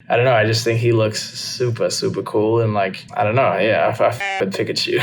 I don't know. I just think he looks super, super cool. And like, I don't know. Yeah, I with Pikachu.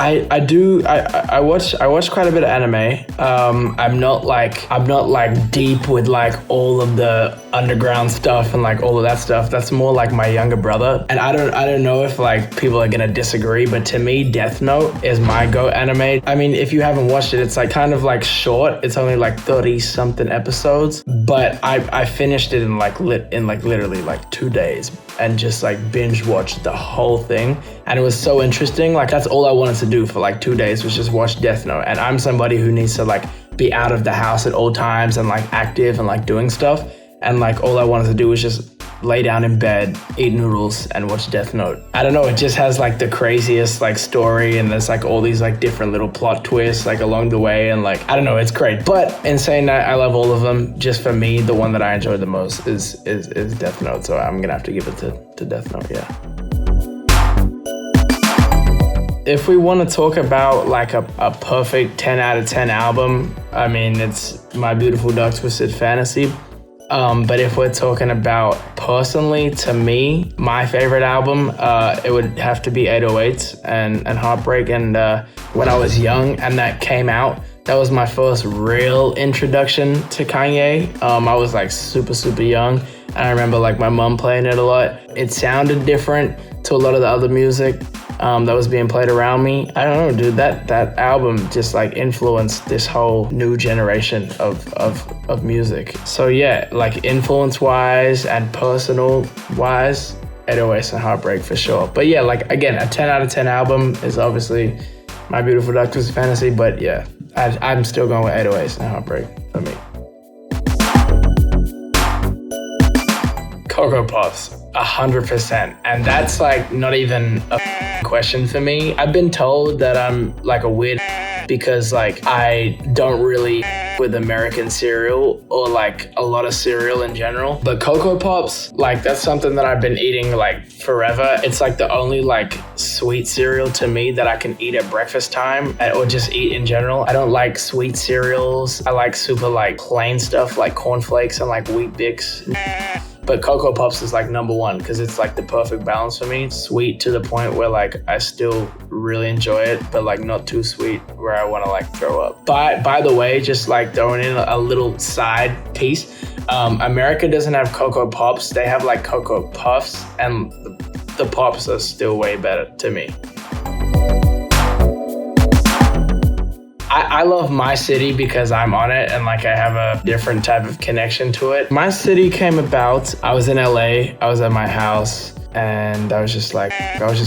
I watch quite a bit of anime. I'm not like deep with like all of the underground stuff and like all of that stuff. That's more like my younger brother. And I don't know if like people are gonna disagree, but to me, Death Note is my GOAT anime. I mean, if you haven't watched it, it's like kind of like short. It's only like 30 something episodes, but I finished it in literally like 2 days and just like binge watched the whole thing. And it was so interesting. Like that's all I wanted to do for like 2 days was just watch Death Note. And I'm somebody who needs to like be out of the house at all times and like active and like doing stuff. And like all I wanted to do was just lay down in bed, eat noodles, and watch Death Note. I don't know, it just has like the craziest like story, and there's like all these like different little plot twists like along the way, and like I don't know, it's great. But in saying that, I love all of them. Just for me, the one that I enjoy the most is Death Note. So I'm gonna have to give it to Death Note, yeah. If we want to talk about like a perfect 10 out of 10 album, I mean, it's My Beautiful Dark Twisted Fantasy. But if we're talking about personally, to me, my favorite album, it would have to be 808s and Heartbreak. And when I was young and that came out, that was my first real introduction to Kanye. I was like super, super young. And I remember like my mom playing it a lot. It sounded different to a lot of the other music that was being played around me. I don't know, dude, that album just like influenced this whole new generation of music. So yeah, like influence wise and personal wise, 808s and Heartbreak for sure. But yeah, like again, a 10 out of 10 album is obviously My Beautiful Dark Twisted Fantasy, but yeah, I'm still going with 808s and Heartbreak for me. Cocoa Puffs, 100%. And that's like not even a question for me. I've been told that I'm like a weird because like I don't really with American cereal or like a lot of cereal in general. But Cocoa Pops, like that's something that I've been eating like forever. It's like the only like sweet cereal to me that I can eat at breakfast time or just eat in general. I don't like sweet cereals. I like super like plain stuff like cornflakes and like Wheat Bix. But Cocoa Puffs is like number one because it's like the perfect balance for me. Sweet to the point where like I still really enjoy it, but like not too sweet where I want to like throw up. By the way, just like throwing in a little side piece, America doesn't have Cocoa Pops. They have like Cocoa Puffs, and the Pops are still way better to me. I love my city because I'm on it and like I have a different type of connection to it. My city came about, I was in LA, I was at my house, and I was just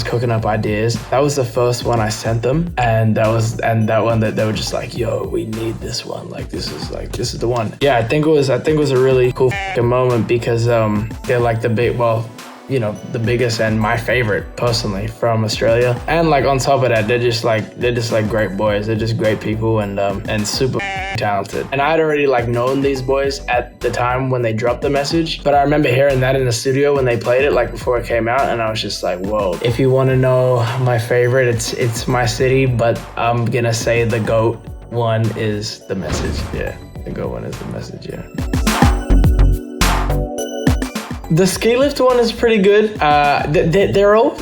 cooking up ideas. That was the first one I sent them, and that one that they were just like, yo, we need this one. Like this is the one. Yeah, I think it was a really cool moment because they're like the big, well, you know, the biggest and my favorite personally from Australia. And like on top of that, they're just like great boys. They're just great people and super talented. And I had already like known these boys at the time when they dropped the message, but I remember hearing that in the studio when they played it like before it came out, and I was just like, whoa. If you want to know my favorite, it's my city, but I'm gonna say the GOAT one is the message. Yeah, the GOAT one is the message, yeah. The ski lift one is pretty good. They're all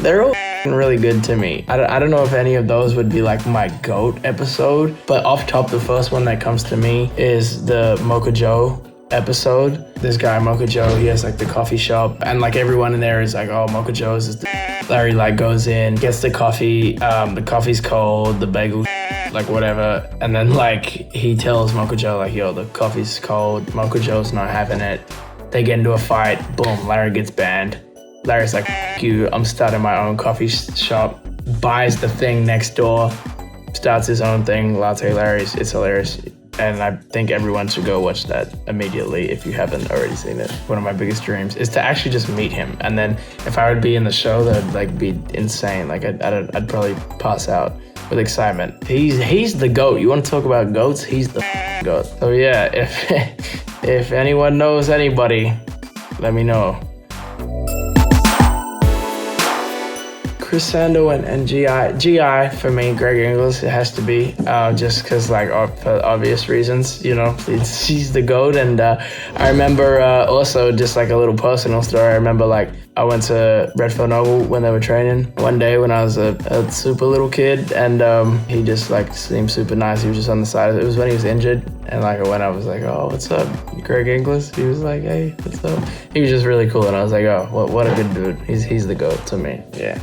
really good to me. I don't know if any of those would be like my GOAT episode, but off top, the first one that comes to me is the Mocha Joe episode. This guy, Mocha Joe, he has like the coffee shop, and like everyone in there is like, oh, Mocha Joe's is the Larry like goes in, gets the coffee, the coffee's cold, the bagel, like whatever, and then like he tells Mocha Joe like, yo, the coffee's cold, Mocha Joe's not having it. They get into a fight, boom, Larry gets banned. Larry's like, F you, I'm starting my own coffee shop, buys the thing next door, starts his own thing, Latte Larry's. It's hilarious. And I think everyone should go watch that immediately if you haven't already seen it. One of my biggest dreams is to actually just meet him. And then if I would be in the show, that'd like be insane. Like I'd probably pass out with excitement. He's the GOAT. You want to talk about GOATs? He's the GOAT. So yeah, if anyone knows anybody, let me know. Chris Sando and GI for me, Greg Inglis, it has to be, just because like for obvious reasons, you know, he's the GOAT. And I remember also just like a little personal story. I remember like I went to Redfern when they were training one day when I was a super little kid, and he just like seemed super nice. He was just on the side. It was when he was injured, and like when I was like, oh, what's up, Greg Inglis? He was like, hey, what's up? He was just really cool, and I was like, oh, what a good dude. He's the GOAT to me. Yeah.